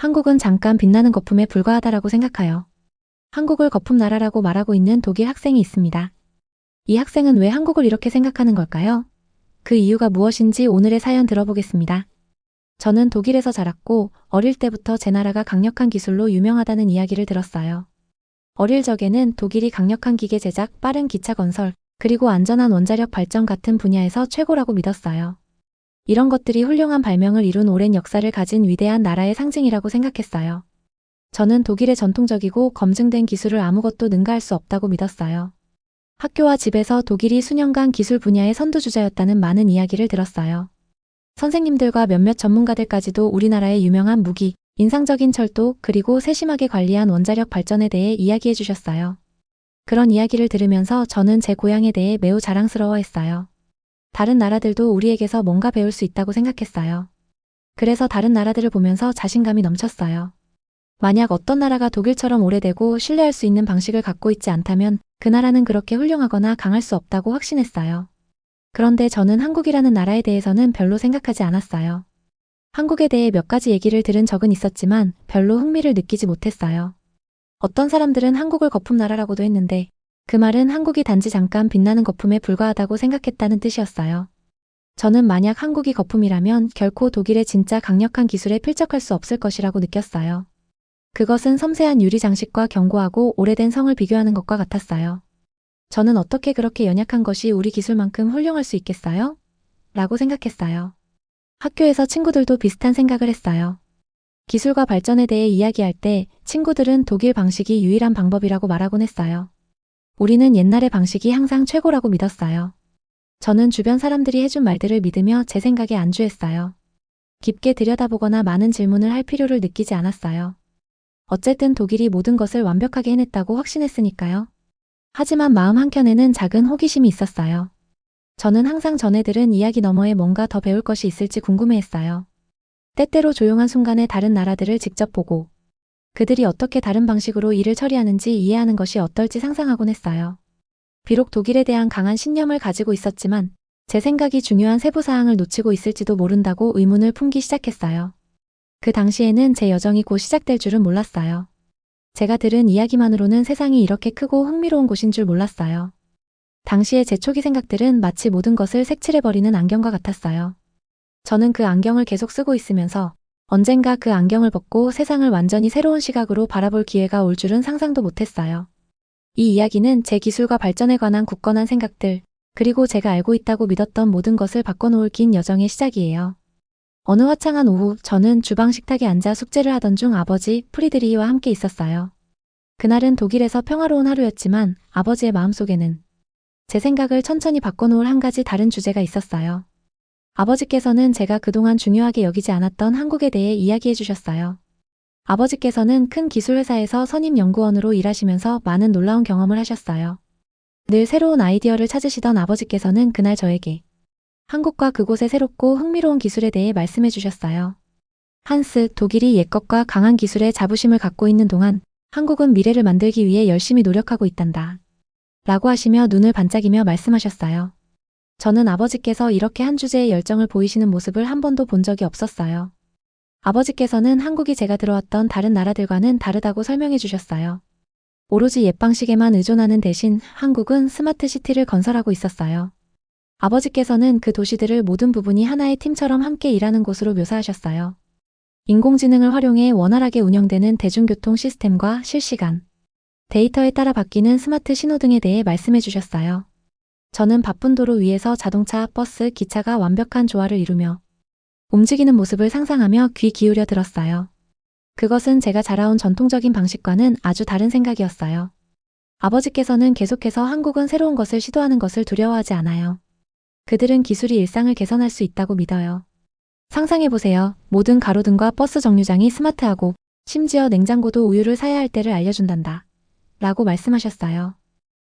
한국은 잠깐 빛나는 거품에 불과하다라고 생각하여 한국을 거품 나라라고 말하고 있는 독일 학생이 있습니다. 이 학생은 왜 한국을 이렇게 생각하는 걸까요? 그 이유가 무엇인지 오늘의 사연 들어보겠습니다. 저는 독일에서 자랐고 어릴 때부터 제 나라가 강력한 기술로 유명하다는 이야기를 들었어요. 어릴 적에는 독일이 강력한 기계 제작, 빠른 기차 건설, 그리고 안전한 원자력 발전 같은 분야에서 최고라고 믿었어요. 이런 것들이 훌륭한 발명을 이룬 오랜 역사를 가진 위대한 나라의 상징이라고 생각했어요. 저는 독일의 전통적이고 검증된 기술을 아무것도 능가할 수 없다고 믿었어요. 학교와 집에서 독일이 수년간 기술 분야의 선두주자였다는 많은 이야기를 들었어요. 선생님들과 몇몇 전문가들까지도 우리나라의 유명한 무기, 인상적인 철도, 그리고 세심하게 관리한 원자력 발전에 대해 이야기해 주셨어요. 그런 이야기를 들으면서 저는 제 고향에 대해 매우 자랑스러워했어요. 다른 나라들도 우리에게서 뭔가 배울 수 있다고 생각했어요. 그래서 다른 나라들을 보면서 자신감이 넘쳤어요. 만약 어떤 나라가 독일처럼 오래되고 신뢰할 수 있는 방식을 갖고 있지 않다면 그 나라는 그렇게 훌륭하거나 강할 수 없다고 확신했어요. 그런데 저는 한국이라는 나라에 대해서는 별로 생각하지 않았어요. 한국에 대해 몇 가지 얘기를 들은 적은 있었지만 별로 흥미를 느끼지 못했어요. 어떤 사람들은 한국을 거품 나라라고도 했는데 그 말은 한국이 단지 잠깐 빛나는 거품에 불과하다고 생각했다는 뜻이었어요. 저는 만약 한국이 거품이라면 결코 독일의 진짜 강력한 기술에 필적할 수 없을 것이라고 느꼈어요. 그것은 섬세한 유리 장식과 견고하고 오래된 성을 비교하는 것과 같았어요. 저는 어떻게 그렇게 연약한 것이 우리 기술만큼 훌륭할 수 있겠어요? 라고 생각했어요. 학교에서 친구들도 비슷한 생각을 했어요. 기술과 발전에 대해 이야기할 때 친구들은 독일 방식이 유일한 방법이라고 말하곤 했어요. 우리는 옛날의 방식이 항상 최고라고 믿었어요. 저는 주변 사람들이 해준 말들을 믿으며 제 생각에 안주했어요. 깊게 들여다보거나 많은 질문을 할 필요를 느끼지 않았어요. 어쨌든 독일이 모든 것을 완벽하게 해냈다고 확신했으니까요. 하지만 마음 한켠에는 작은 호기심이 있었어요. 저는 항상 전해 들은 이야기 너머에 뭔가 더 배울 것이 있을지 궁금해했어요. 때때로 조용한 순간에 다른 나라들을 직접 보고 그들이 어떻게 다른 방식으로 일을 처리하는지 이해하는 것이 어떨지 상상하곤 했어요. 비록 독일에 대한 강한 신념을 가지고 있었지만 제 생각이 중요한 세부 사항을 놓치고 있을지도 모른다고 의문을 품기 시작했어요. 그 당시에는 제 여정이 곧 시작될 줄은 몰랐어요. 제가 들은 이야기만으로는 세상이 이렇게 크고 흥미로운 곳인 줄 몰랐어요. 당시의 제 초기 생각들은 마치 모든 것을 색칠해버리는 안경과 같았어요. 저는 그 안경을 계속 쓰고 있으면서 언젠가 그 안경을 벗고 세상을 완전히 새로운 시각으로 바라볼 기회가 올 줄은 상상도 못했어요. 이 이야기는 제 기술과 발전에 관한 굳건한 생각들, 그리고 제가 알고 있다고 믿었던 모든 것을 바꿔놓을 긴 여정의 시작이에요. 어느 화창한 오후, 저는 주방 식탁에 앉아 숙제를 하던 중 아버지 프리드리히와 함께 있었어요. 그날은 독일에서 평화로운 하루였지만 아버지의 마음속에는 제 생각을 천천히 바꿔놓을 한 가지 다른 주제가 있었어요. 아버지께서는 제가 그동안 중요하게 여기지 않았던 한국에 대해 이야기해 주셨어요. 아버지께서는 큰 기술회사에서 선임 연구원으로 일하시면서 많은 놀라운 경험을 하셨어요. 늘 새로운 아이디어를 찾으시던 아버지께서는 그날 저에게 한국과 그곳의 새롭고 흥미로운 기술에 대해 말씀해 주셨어요. 한스, 독일이 옛것과 강한 기술에 자부심을 갖고 있는 동안 한국은 미래를 만들기 위해 열심히 노력하고 있단다. 라고 하시며 눈을 반짝이며 말씀하셨어요. 저는 아버지께서 이렇게 한 주제에 열정을 보이시는 모습을 한 번도 본 적이 없었어요. 아버지께서는 한국이 제가 들어왔던 다른 나라들과는 다르다고 설명해 주셨어요. 오로지 옛 방식에만 의존하는 대신 한국은 스마트 시티를 건설하고 있었어요. 아버지께서는 그 도시들을 모든 부분이 하나의 팀처럼 함께 일하는 곳으로 묘사하셨어요. 인공지능을 활용해 원활하게 운영되는 대중교통 시스템과 실시간 데이터에 따라 바뀌는 스마트 신호등에 대해 말씀해 주셨어요. 저는 바쁜 도로 위에서 자동차, 버스, 기차가 완벽한 조화를 이루며 움직이는 모습을 상상하며 귀 기울여 들었어요. 그것은 제가 자라온 전통적인 방식과는 아주 다른 생각이었어요. 아버지께서는 계속해서 한국은 새로운 것을 시도하는 것을 두려워하지 않아요. 그들은 기술이 일상을 개선할 수 있다고 믿어요. 상상해보세요. 모든 가로등과 버스 정류장이 스마트하고 심지어 냉장고도 우유를 사야 할 때를 알려준단다. 라고 말씀하셨어요.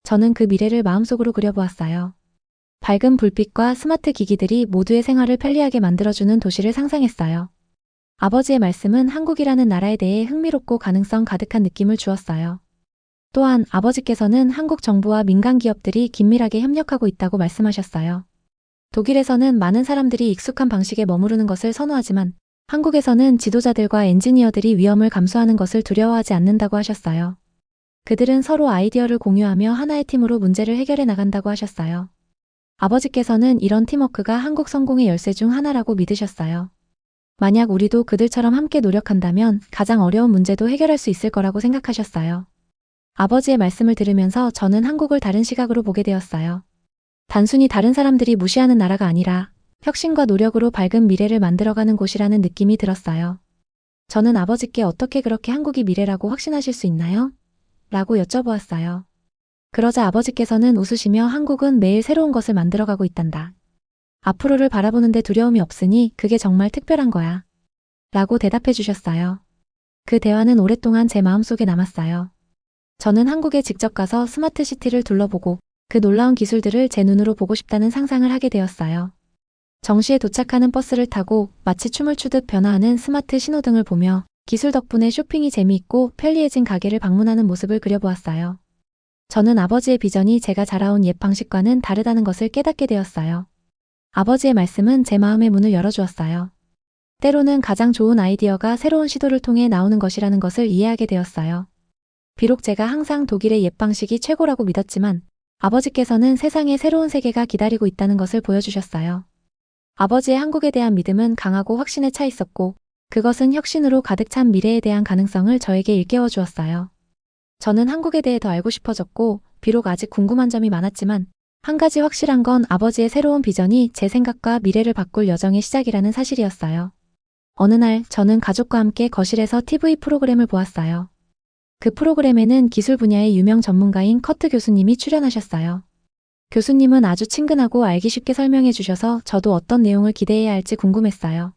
저는 그 미래를 마음속으로 그려보았어요. 밝은 불빛과 스마트 기기들이 모두의 생활을 편리하게 만들어주는 도시를 상상했어요. 아버지의 말씀은 한국이라는 나라에 대해 흥미롭고 가능성 가득한 느낌을 주었어요. 또한 아버지께서는 한국 정부와 민간 기업들이 긴밀하게 협력하고 있다고 말씀하셨어요. 독일에서는 많은 사람들이 익숙한 방식에 머무르는 것을 선호하지만 한국에서는 지도자들과 엔지니어들이 위험을 감수하는 것을 두려워하지 않는다고 하셨어요. 그들은 서로 아이디어를 공유하며 하나의 팀으로 문제를 해결해 나간다고 하셨어요. 아버지께서는 이런 팀워크가 한국 성공의 열쇠 중 하나라고 믿으셨어요. 만약 우리도 그들처럼 함께 노력한다면 가장 어려운 문제도 해결할 수 있을 거라고 생각하셨어요. 아버지의 말씀을 들으면서 저는 한국을 다른 시각으로 보게 되었어요. 단순히 다른 사람들이 무시하는 나라가 아니라 혁신과 노력으로 밝은 미래를 만들어가는 곳이라는 느낌이 들었어요. 저는 아버지께 어떻게 그렇게 한국이 미래라고 확신하실 수 있나요? 라고 여쭤보았어요. 그러자 아버지께서는 웃으시며 한국은 매일 새로운 것을 만들어가고 있단다. 앞으로를 바라보는데 두려움이 없으니 그게 정말 특별한 거야. 라고 대답해 주셨어요. 그 대화는 오랫동안 제 마음속에 남았어요. 저는 한국에 직접 가서 스마트 시티를 둘러보고 그 놀라운 기술들을 제 눈으로 보고 싶다는 상상을 하게 되었어요. 정시에 도착하는 버스를 타고 마치 춤을 추듯 변화하는 스마트 신호등을 보며 기술 덕분에 쇼핑이 재미있고 편리해진 가게를 방문하는 모습을 그려보았어요. 저는 아버지의 비전이 제가 자라온 옛 방식과는 다르다는 것을 깨닫게 되었어요. 아버지의 말씀은 제 마음의 문을 열어주었어요. 때로는 가장 좋은 아이디어가 새로운 시도를 통해 나오는 것이라는 것을 이해하게 되었어요. 비록 제가 항상 독일의 옛 방식이 최고라고 믿었지만 아버지께서는 세상에 새로운 세계가 기다리고 있다는 것을 보여주셨어요. 아버지의 한국에 대한 믿음은 강하고 확신에 차 있었고 그것은 혁신으로 가득 찬 미래에 대한 가능성을 저에게 일깨워 주었어요. 저는 한국에 대해 더 알고 싶어졌고 비록 아직 궁금한 점이 많았지만 한 가지 확실한 건 아버지의 새로운 비전이 제 생각과 미래를 바꿀 여정의 시작이라는 사실이었어요. 어느 날 저는 가족과 함께 거실에서 TV 프로그램을 보았어요. 그 프로그램에는 기술 분야의 유명 전문가인 커트 교수님이 출연하셨어요. 교수님은 아주 친근하고 알기 쉽게 설명해 주셔서 저도 어떤 내용을 기대해야 할지 궁금했어요.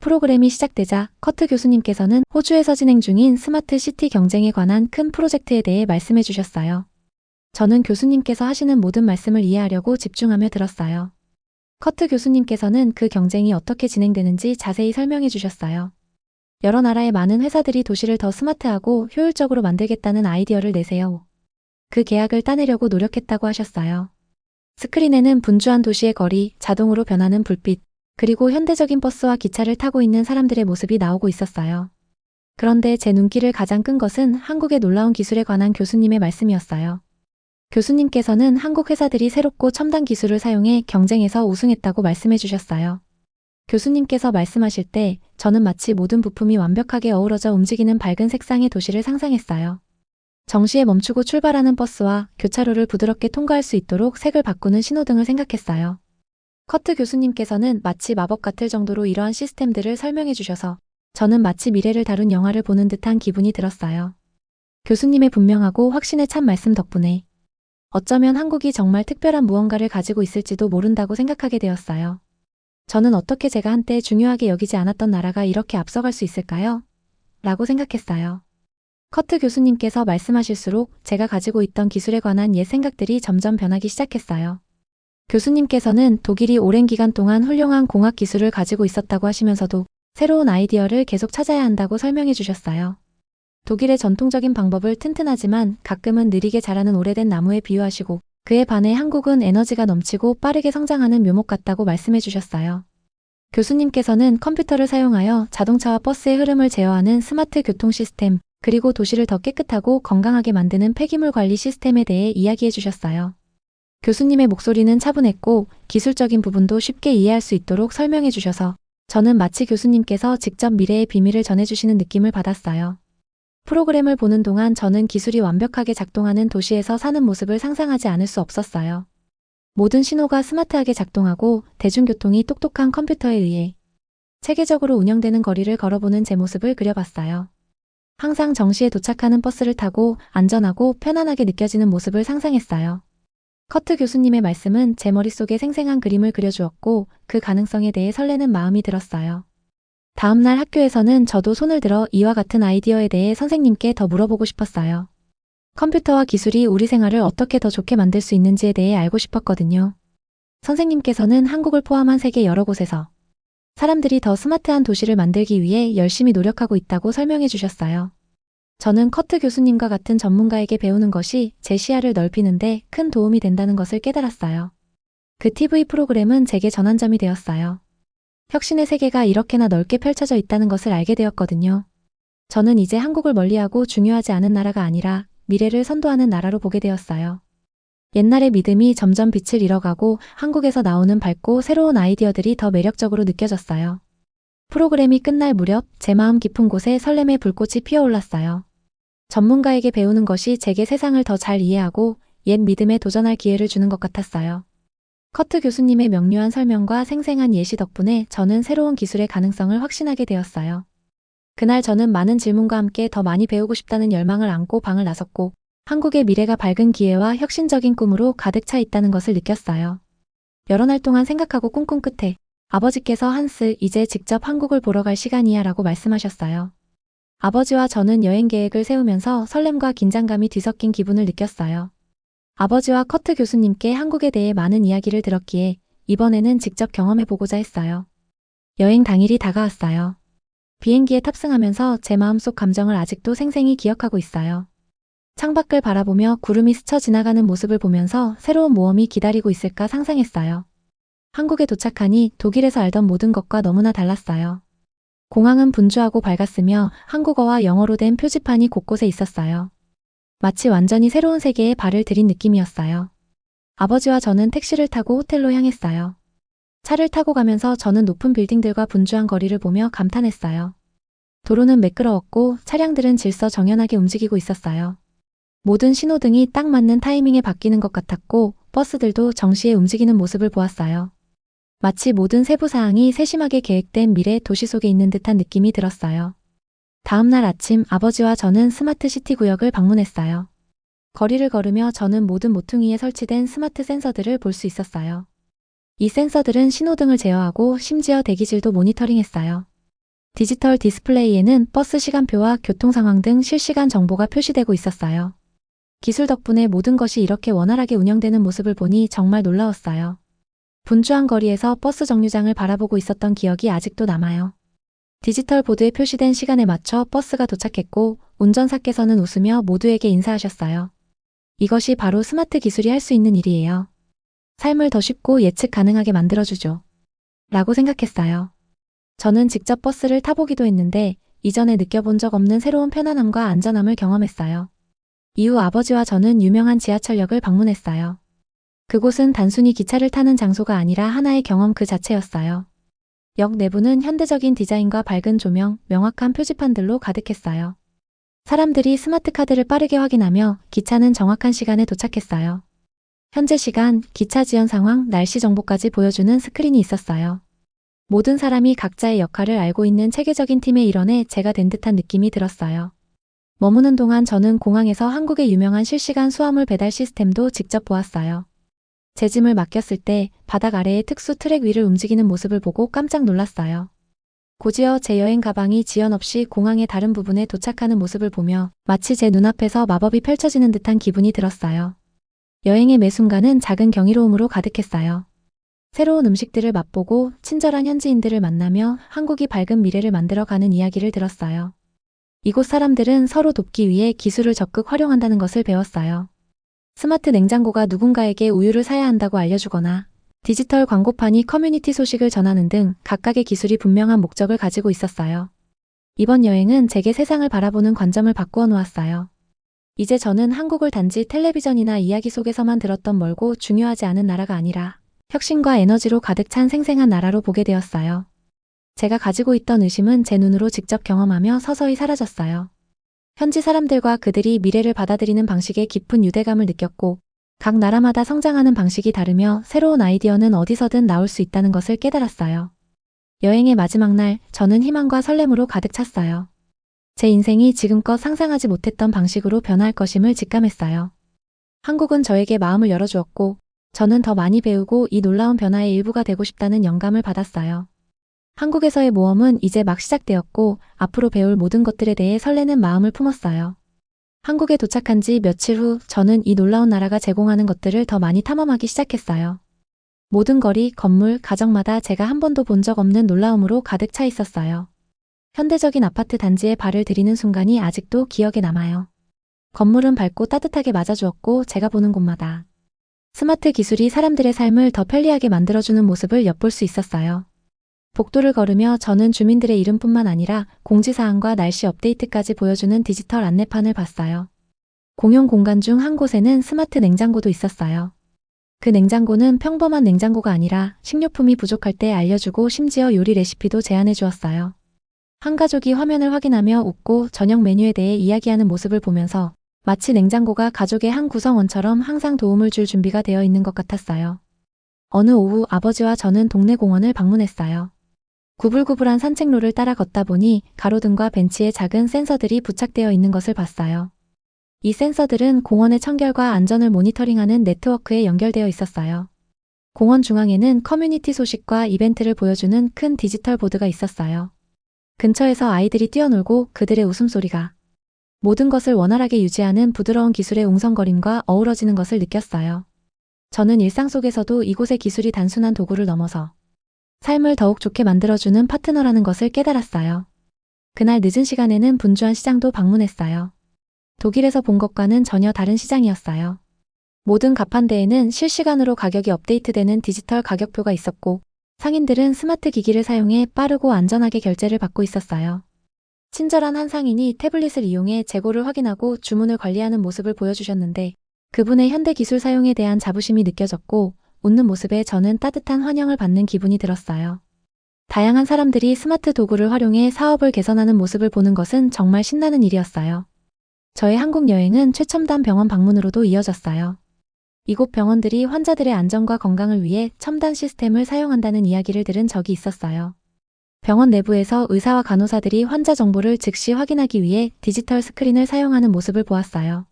프로그램이 시작되자 커트 교수님께서는 호주에서 진행 중인 스마트 시티 경쟁에 관한 큰 프로젝트에 대해 말씀해 주셨어요. 저는 교수님께서 하시는 모든 말씀을 이해하려고 집중하며 들었어요. 커트 교수님께서는 그 경쟁이 어떻게 진행되는지 자세히 설명해 주셨어요. 여러 나라의 많은 회사들이 도시를 더 스마트하고 효율적으로 만들겠다는 아이디어를 내세요. 그 계약을 따내려고 노력했다고 하셨어요. 스크린에는 분주한 도시의 거리, 자동으로 변하는 불빛, 그리고 현대적인 버스와 기차를 타고 있는 사람들의 모습이 나오고 있었어요. 그런데 제 눈길을 가장 끈 것은 한국의 놀라운 기술에 관한 교수님의 말씀이었어요. 교수님께서는 한국 회사들이 새롭고 첨단 기술을 사용해 경쟁에서 우승했다고 말씀해 주셨어요. 교수님께서 말씀하실 때 저는 마치 모든 부품이 완벽하게 어우러져 움직이는 밝은 색상의 도시를 상상했어요. 정시에 멈추고 출발하는 버스와 교차로를 부드럽게 통과할 수 있도록 색을 바꾸는 신호등을 생각했어요. 커트 교수님께서는 마치 마법 같을 정도로 이러한 시스템들을 설명해 주셔서 저는 마치 미래를 다룬 영화를 보는 듯한 기분이 들었어요. 교수님의 분명하고 확신에 찬 말씀 덕분에 어쩌면 한국이 정말 특별한 무언가를 가지고 있을지도 모른다고 생각하게 되었어요. 저는 어떻게 제가 한때 중요하게 여기지 않았던 나라가 이렇게 앞서갈 수 있을까요? 라고 생각했어요. 커트 교수님께서 말씀하실수록 제가 가지고 있던 기술에 관한 옛 생각들이 점점 변하기 시작했어요. 교수님께서는 독일이 오랜 기간 동안 훌륭한 공학 기술을 가지고 있었다고 하시면서도 새로운 아이디어를 계속 찾아야 한다고 설명해 주셨어요. 독일의 전통적인 방법을 튼튼하지만 가끔은 느리게 자라는 오래된 나무에 비유하시고 그에 반해 한국은 에너지가 넘치고 빠르게 성장하는 묘목 같다고 말씀해 주셨어요. 교수님께서는 컴퓨터를 사용하여 자동차와 버스의 흐름을 제어하는 스마트 교통 시스템, 그리고 도시를 더 깨끗하고 건강하게 만드는 폐기물 관리 시스템에 대해 이야기해 주셨어요. 교수님의 목소리는 차분했고 기술적인 부분도 쉽게 이해할 수 있도록 설명해 주셔서 저는 마치 교수님께서 직접 미래의 비밀을 전해주시는 느낌을 받았어요. 프로그램을 보는 동안 저는 기술이 완벽하게 작동하는 도시에서 사는 모습을 상상하지 않을 수 없었어요. 모든 신호가 스마트하게 작동하고 대중교통이 똑똑한 컴퓨터에 의해 체계적으로 운영되는 거리를 걸어보는 제 모습을 그려봤어요. 항상 정시에 도착하는 버스를 타고 안전하고 편안하게 느껴지는 모습을 상상했어요. 커트 교수님의 말씀은 제 머릿속에 생생한 그림을 그려주었고 그 가능성에 대해 설레는 마음이 들었어요. 다음 날 학교에서는 저도 손을 들어 이와 같은 아이디어에 대해 선생님께 더 물어보고 싶었어요. 컴퓨터와 기술이 우리 생활을 어떻게 더 좋게 만들 수 있는지에 대해 알고 싶었거든요. 선생님께서는 한국을 포함한 세계 여러 곳에서 사람들이 더 스마트한 도시를 만들기 위해 열심히 노력하고 있다고 설명해 주셨어요. 저는 커트 교수님과 같은 전문가에게 배우는 것이 제 시야를 넓히는데 큰 도움이 된다는 것을 깨달았어요. 그 TV 프로그램은 제게 전환점이 되었어요. 혁신의 세계가 이렇게나 넓게 펼쳐져 있다는 것을 알게 되었거든요. 저는 이제 한국을 멀리하고 중요하지 않은 나라가 아니라 미래를 선도하는 나라로 보게 되었어요. 옛날의 믿음이 점점 빛을 잃어가고 한국에서 나오는 밝고 새로운 아이디어들이 더 매력적으로 느껴졌어요. 프로그램이 끝날 무렵 제 마음 깊은 곳에 설렘의 불꽃이 피어올랐어요. 전문가에게 배우는 것이 제게 세상을 더 잘 이해하고 옛 믿음에 도전할 기회를 주는 것 같았어요. 커트 교수님의 명료한 설명과 생생한 예시 덕분에 저는 새로운 기술의 가능성을 확신하게 되었어요. 그날 저는 많은 질문과 함께 더 많이 배우고 싶다는 열망을 안고 방을 나섰고 한국의 미래가 밝은 기회와 혁신적인 꿈으로 가득 차 있다는 것을 느꼈어요. 여러 날 동안 생각하고 꿍꿍 끝에 아버지께서 한스, 이제 직접 한국을 보러 갈 시간이야 라고 말씀하셨어요. 아버지와 저는 여행 계획을 세우면서 설렘과 긴장감이 뒤섞인 기분을 느꼈어요. 아버지와 커트 교수님께 한국에 대해 많은 이야기를 들었기에 이번에는 직접 경험해보고자 했어요. 여행 당일이 다가왔어요. 비행기에 탑승하면서 제 마음속 감정을 아직도 생생히 기억하고 있어요. 창밖을 바라보며 구름이 스쳐 지나가는 모습을 보면서 새로운 모험이 기다리고 있을까 상상했어요. 한국에 도착하니 독일에서 알던 모든 것과 너무나 달랐어요. 공항은 분주하고 밝았으며 한국어와 영어로 된 표지판이 곳곳에 있었어요. 마치 완전히 새로운 세계에 발을 들인 느낌이었어요. 아버지와 저는 택시를 타고 호텔로 향했어요. 차를 타고 가면서 저는 높은 빌딩들과 분주한 거리를 보며 감탄했어요. 도로는 매끄러웠고 차량들은 질서정연하게 움직이고 있었어요. 모든 신호등이 딱 맞는 타이밍에 바뀌는 것 같았고 버스들도 정시에 움직이는 모습을 보았어요. 마치 모든 세부사항이 세심하게 계획된 미래 도시 속에 있는 듯한 느낌이 들었어요. 다음 날 아침 아버지와 저는 스마트 시티 구역을 방문했어요. 거리를 걸으며 저는 모든 모퉁이에 설치된 스마트 센서들을 볼 수 있었어요. 이 센서들은 신호등을 제어하고 심지어 대기질도 모니터링했어요. 디지털 디스플레이에는 버스 시간표와 교통 상황 등 실시간 정보가 표시되고 있었어요. 기술 덕분에 모든 것이 이렇게 원활하게 운영되는 모습을 보니 정말 놀라웠어요. 분주한 거리에서 버스 정류장을 바라보고 있었던 기억이 아직도 남아요. 디지털 보드에 표시된 시간에 맞춰 버스가 도착했고 운전사께서는 웃으며 모두에게 인사하셨어요. 이것이 바로 스마트 기술이 할 수 있는 일이에요. 삶을 더 쉽고 예측 가능하게 만들어주죠. 라고 생각했어요. 저는 직접 버스를 타보기도 했는데 이전에 느껴본 적 없는 새로운 편안함과 안전함을 경험했어요. 이후 아버지와 저는 유명한 지하철역을 방문했어요. 그곳은 단순히 기차를 타는 장소가 아니라 하나의 경험 그 자체였어요. 역 내부는 현대적인 디자인과 밝은 조명, 명확한 표지판들로 가득했어요. 사람들이 스마트 카드를 빠르게 확인하며 기차는 정확한 시간에 도착했어요. 현재 시간, 기차 지연 상황, 날씨 정보까지 보여주는 스크린이 있었어요. 모든 사람이 각자의 역할을 알고 있는 체계적인 팀의 일원에 제가 된 듯한 느낌이 들었어요. 머무는 동안 저는 공항에서 한국의 유명한 실시간 수화물 배달 시스템도 직접 보았어요. 제 짐을 맡겼을 때 바닥 아래의 특수 트랙 위를 움직이는 모습을 보고 깜짝 놀랐어요. 곧이어 제 여행 가방이 지연 없이 공항의 다른 부분에 도착하는 모습을 보며 마치 제 눈앞에서 마법이 펼쳐지는 듯한 기분이 들었어요. 여행의 매 순간은 작은 경이로움으로 가득했어요. 새로운 음식들을 맛보고 친절한 현지인들을 만나며 한국이 밝은 미래를 만들어가는 이야기를 들었어요. 이곳 사람들은 서로 돕기 위해 기술을 적극 활용한다는 것을 배웠어요. 스마트 냉장고가 누군가에게 우유를 사야 한다고 알려주거나 디지털 광고판이 커뮤니티 소식을 전하는 등 각각의 기술이 분명한 목적을 가지고 있었어요. 이번 여행은 제게 세상을 바라보는 관점을 바꾸어 놓았어요. 이제 저는 한국을 단지 텔레비전이나 이야기 속에서만 들었던 멀고 중요하지 않은 나라가 아니라 혁신과 에너지로 가득 찬 생생한 나라로 보게 되었어요. 제가 가지고 있던 의심은 제 눈으로 직접 경험하며 서서히 사라졌어요. 현지 사람들과 그들이 미래를 받아들이는 방식에 깊은 유대감을 느꼈고 각 나라마다 성장하는 방식이 다르며 새로운 아이디어는 어디서든 나올 수 있다는 것을 깨달았어요. 여행의 마지막 날 저는 희망과 설렘으로 가득 찼어요. 제 인생이 지금껏 상상하지 못했던 방식으로 변화할 것임을 직감했어요. 한국은 저에게 마음을 열어주었고 저는 더 많이 배우고 이 놀라운 변화의 일부가 되고 싶다는 영감을 받았어요. 한국에서의 모험은 이제 막 시작되었고 앞으로 배울 모든 것들에 대해 설레는 마음을 품었어요. 한국에 도착한 지 며칠 후 저는 이 놀라운 나라가 제공하는 것들을 더 많이 탐험하기 시작했어요. 모든 거리, 건물, 가정마다 제가 한 번도 본 적 없는 놀라움으로 가득 차 있었어요. 현대적인 아파트 단지에 발을 들이는 순간이 아직도 기억에 남아요. 건물은 밝고 따뜻하게 맞아주었고 제가 보는 곳마다 스마트 기술이 사람들의 삶을 더 편리하게 만들어주는 모습을 엿볼 수 있었어요. 복도를 걸으며 저는 주민들의 이름뿐만 아니라 공지사항과 날씨 업데이트까지 보여주는 디지털 안내판을 봤어요. 공용 공간 중 한 곳에는 스마트 냉장고도 있었어요. 그 냉장고는 평범한 냉장고가 아니라 식료품이 부족할 때 알려주고 심지어 요리 레시피도 제안해 주었어요. 한 가족이 화면을 확인하며 웃고 저녁 메뉴에 대해 이야기하는 모습을 보면서 마치 냉장고가 가족의 한 구성원처럼 항상 도움을 줄 준비가 되어 있는 것 같았어요. 어느 오후 아버지와 저는 동네 공원을 방문했어요. 구불구불한 산책로를 따라 걷다 보니 가로등과 벤치에 작은 센서들이 부착되어 있는 것을 봤어요. 이 센서들은 공원의 청결과 안전을 모니터링하는 네트워크에 연결되어 있었어요. 공원 중앙에는 커뮤니티 소식과 이벤트를 보여주는 큰 디지털 보드가 있었어요. 근처에서 아이들이 뛰어놀고 그들의 웃음소리가 모든 것을 원활하게 유지하는 부드러운 기술의 웅성거림과 어우러지는 것을 느꼈어요. 저는 일상 속에서도 이곳의 기술이 단순한 도구를 넘어서 삶을 더욱 좋게 만들어주는 파트너라는 것을 깨달았어요. 그날 늦은 시간에는 분주한 시장도 방문했어요. 독일에서 본 것과는 전혀 다른 시장이었어요. 모든 가판대에는 실시간으로 가격이 업데이트되는 디지털 가격표가 있었고 상인들은 스마트 기기를 사용해 빠르고 안전하게 결제를 받고 있었어요. 친절한 한 상인이 태블릿을 이용해 재고를 확인하고 주문을 관리하는 모습을 보여주셨는데 그분의 현대 기술 사용에 대한 자부심이 느껴졌고 웃는 모습에 저는 따뜻한 환영을 받는 기분이 들었어요. 다양한 사람들이 스마트 도구를 활용해 사업을 개선하는 모습을 보는 것은 정말 신나는 일이었어요. 저의 한국 여행은 최첨단 병원 방문으로도 이어졌어요. 이곳 병원들이 환자들의 안전과 건강을 위해 첨단 시스템을 사용한다는 이야기를 들은 적이 있었어요. 병원 내부에서 의사와 간호사들이 환자 정보를 즉시 확인하기 위해 디지털 스크린을 사용하는 모습을 보았어요.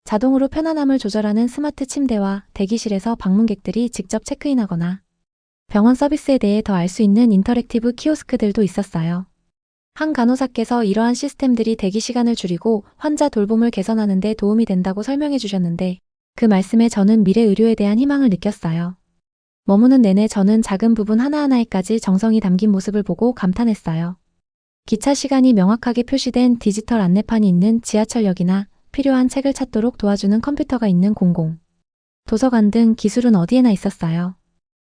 자동으로 편안함을 조절하는 스마트 침대와 대기실에서 방문객들이 직접 체크인하거나 병원 서비스에 대해 더 알 수 있는 인터랙티브 키오스크들도 있었어요. 한 간호사께서 이러한 시스템들이 대기 시간을 줄이고 환자 돌봄을 개선하는 데 도움이 된다고 설명해 주셨는데 그 말씀에 저는 미래 의료에 대한 희망을 느꼈어요. 머무는 내내 저는 작은 부분 하나하나에까지 정성이 담긴 모습을 보고 감탄했어요. 기차 시간이 명확하게 표시된 디지털 안내판이 있는 지하철역이나 필요한 책을 찾도록 도와주는 컴퓨터가 있는 공공 도서관 등 기술은 어디에나 있었어요.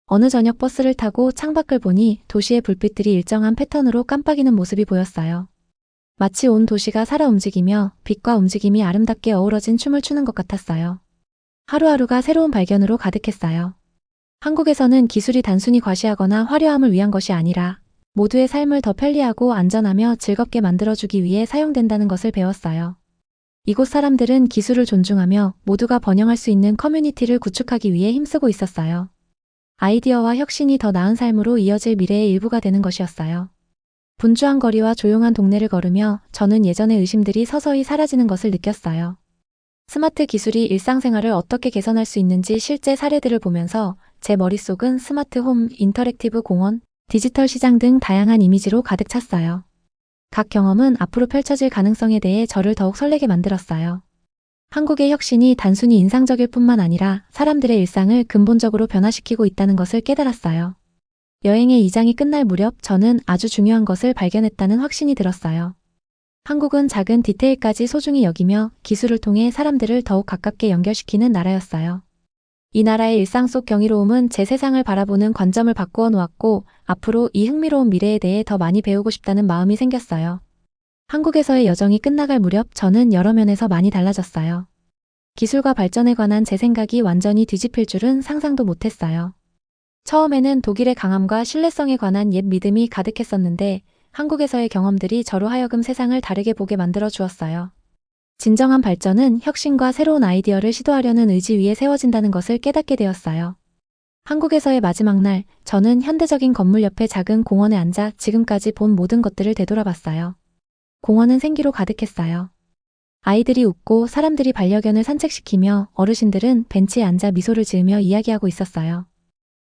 어느 저녁 버스를 타고 창밖을 보니 도시의 불빛들이 일정한 패턴으로 깜빡이는 모습이 보였어요. 마치 온 도시가 살아 움직이며 빛과 움직임이 아름답게 어우러진 춤을 추는 것 같았어요. 하루하루가 새로운 발견으로 가득했어요. 한국에서는 기술이 단순히 과시하거나 화려함을 위한 것이 아니라 모두의 삶을 더 편리하고 안전하며 즐겁게 만들어주기 위해 사용된다는 것을 배웠어요. 이곳 사람들은 기술을 존중하며 모두가 번영할 수 있는 커뮤니티를 구축하기 위해 힘쓰고 있었어요. 아이디어와 혁신이 더 나은 삶으로 이어질 미래의 일부가 되는 것이었어요. 분주한 거리와 조용한 동네를 걸으며 저는 예전의 의심들이 서서히 사라지는 것을 느꼈어요. 스마트 기술이 일상생활을 어떻게 개선할 수 있는지 실제 사례들을 보면서 제 머릿속은 스마트 홈, 인터랙티브 공원, 디지털 시장 등 다양한 이미지로 가득 찼어요. 각 경험은 앞으로 펼쳐질 가능성에 대해 저를 더욱 설레게 만들었어요. 한국의 혁신이 단순히 인상적일 뿐만 아니라 사람들의 일상을 근본적으로 변화시키고 있다는 것을 깨달았어요. 여행의 2장이 끝날 무렵 저는 아주 중요한 것을 발견했다는 확신이 들었어요. 한국은 작은 디테일까지 소중히 여기며 기술을 통해 사람들을 더욱 가깝게 연결시키는 나라였어요. 이 나라의 일상 속 경이로움은 제 세상을 바라보는 관점을 바꾸어 놓았고 앞으로 이 흥미로운 미래에 대해 더 많이 배우고 싶다는 마음이 생겼어요. 한국에서의 여정이 끝나갈 무렵 저는 여러 면에서 많이 달라졌어요. 기술과 발전에 관한 제 생각이 완전히 뒤집힐 줄은 상상도 못했어요. 처음에는 독일의 강함과 신뢰성에 관한 옛 믿음이 가득했었는데 한국에서의 경험들이 저로 하여금 세상을 다르게 보게 만들어 주었어요. 진정한 발전은 혁신과 새로운 아이디어를 시도하려는 의지 위에 세워진다는 것을 깨닫게 되었어요. 한국에서의 마지막 날, 저는 현대적인 건물 옆에 작은 공원에 앉아 지금까지 본 모든 것들을 되돌아봤어요. 공원은 생기로 가득했어요. 아이들이 웃고 사람들이 반려견을 산책시키며 어르신들은 벤치에 앉아 미소를 지으며 이야기하고 있었어요.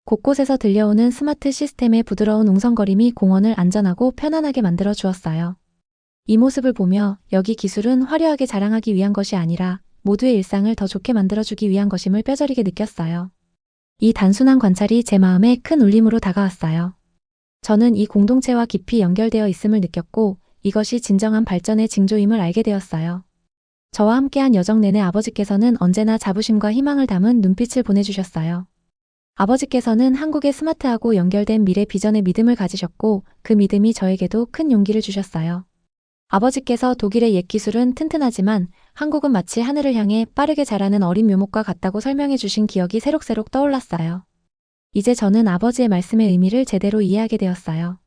곳곳에서 들려오는 스마트 시스템의 부드러운 웅성거림이 공원을 안전하고 편안하게 만들어 주었어요. 이 모습을 보며 여기 기술은 화려하게 자랑하기 위한 것이 아니라 모두의 일상을 더 좋게 만들어주기 위한 것임을 뼈저리게 느꼈어요. 이 단순한 관찰이 제 마음에 큰 울림으로 다가왔어요. 저는 이 공동체와 깊이 연결되어 있음을 느꼈고 이것이 진정한 발전의 징조임을 알게 되었어요. 저와 함께한 여정 내내 아버지께서는 언제나 자부심과 희망을 담은 눈빛을 보내주셨어요. 아버지께서는 한국의 스마트하고 연결된 미래 비전에 믿음을 가지셨고 그 믿음이 저에게도 큰 용기를 주셨어요. 아버지께서 독일의 옛 기술은 튼튼하지만 한국은 마치 하늘을 향해 빠르게 자라는 어린 묘목과 같다고 설명해 주신 기억이 새록새록 떠올랐어요. 이제 저는 아버지의 말씀의 의미를 제대로 이해하게 되었어요.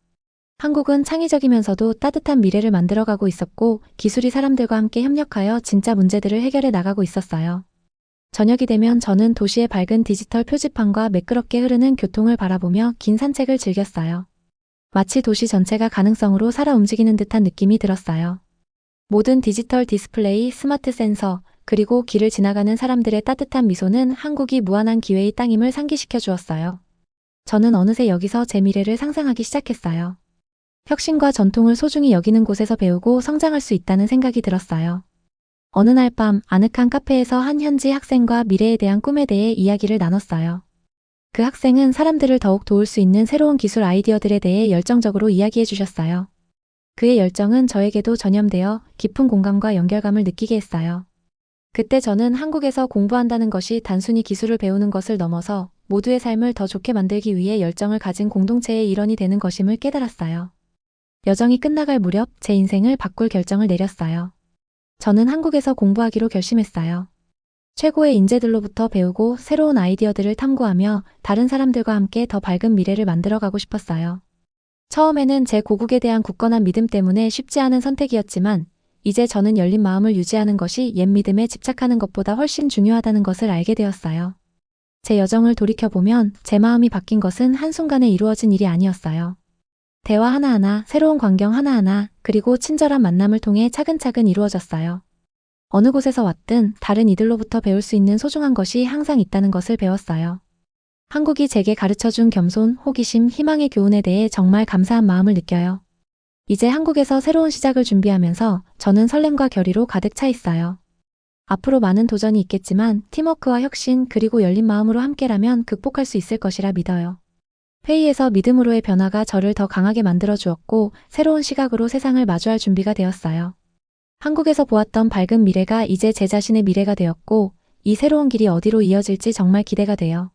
한국은 창의적이면서도 따뜻한 미래를 만들어가고 있었고 기술이 사람들과 함께 협력하여 진짜 문제들을 해결해 나가고 있었어요. 저녁이 되면 저는 도시의 밝은 디지털 표지판과 매끄럽게 흐르는 교통을 바라보며 긴 산책을 즐겼어요. 마치 도시 전체가 가능성으로 살아 움직이는 듯한 느낌이 들었어요. 모든 디지털 디스플레이, 스마트 센서, 그리고 길을 지나가는 사람들의 따뜻한 미소는 한국이 무한한 기회의 땅임을 상기시켜 주었어요. 저는 어느새 여기서 제 미래를 상상하기 시작했어요. 혁신과 전통을 소중히 여기는 곳에서 배우고 성장할 수 있다는 생각이 들었어요. 어느 날 밤 아늑한 카페에서 한 현지 학생과 미래에 대한 꿈에 대해 이야기를 나눴어요. 그 학생은 사람들을 더욱 도울 수 있는 새로운 기술 아이디어들에 대해 열정적으로 이야기해 주셨어요. 그의 열정은 저에게도 전염되어 깊은 공감과 연결감을 느끼게 했어요. 그때 저는 한국에서 공부한다는 것이 단순히 기술을 배우는 것을 넘어서 모두의 삶을 더 좋게 만들기 위해 열정을 가진 공동체의 일원이 되는 것임을 깨달았어요. 여정이 끝나갈 무렵 제 인생을 바꿀 결정을 내렸어요. 저는 한국에서 공부하기로 결심했어요. 최고의 인재들로부터 배우고 새로운 아이디어들을 탐구하며 다른 사람들과 함께 더 밝은 미래를 만들어가고 싶었어요. 처음에는 제 고국에 대한 굳건한 믿음 때문에 쉽지 않은 선택이었지만 이제 저는 열린 마음을 유지하는 것이 옛 믿음에 집착하는 것보다 훨씬 중요하다는 것을 알게 되었어요. 제 여정을 돌이켜보면 제 마음이 바뀐 것은 한순간에 이루어진 일이 아니었어요. 대화 하나하나, 새로운 광경 하나하나, 그리고 친절한 만남을 통해 차근차근 이루어졌어요. 어느 곳에서 왔든 다른 이들로부터 배울 수 있는 소중한 것이 항상 있다는 것을 배웠어요. 한국이 제게 가르쳐준 겸손, 호기심, 희망의 교훈에 대해 정말 감사한 마음을 느껴요. 이제 한국에서 새로운 시작을 준비하면서 저는 설렘과 결의로 가득 차 있어요. 앞으로 많은 도전이 있겠지만 팀워크와 혁신 그리고 열린 마음으로 함께라면 극복할 수 있을 것이라 믿어요. 회의에서 믿음으로의 변화가 저를 더 강하게 만들어 주었고 새로운 시각으로 세상을 마주할 준비가 되었어요. 한국에서 보았던 밝은 미래가 이제 제 자신의 미래가 되었고 이 새로운 길이 어디로 이어질지 정말 기대가 돼요.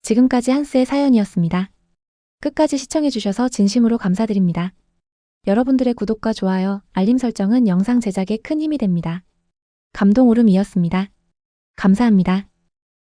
지금까지 한스의 사연이었습니다. 끝까지 시청해주셔서 진심으로 감사드립니다. 여러분들의 구독과 좋아요, 알림 설정은 영상 제작에 큰 힘이 됩니다. 감동오름이었습니다. 감사합니다.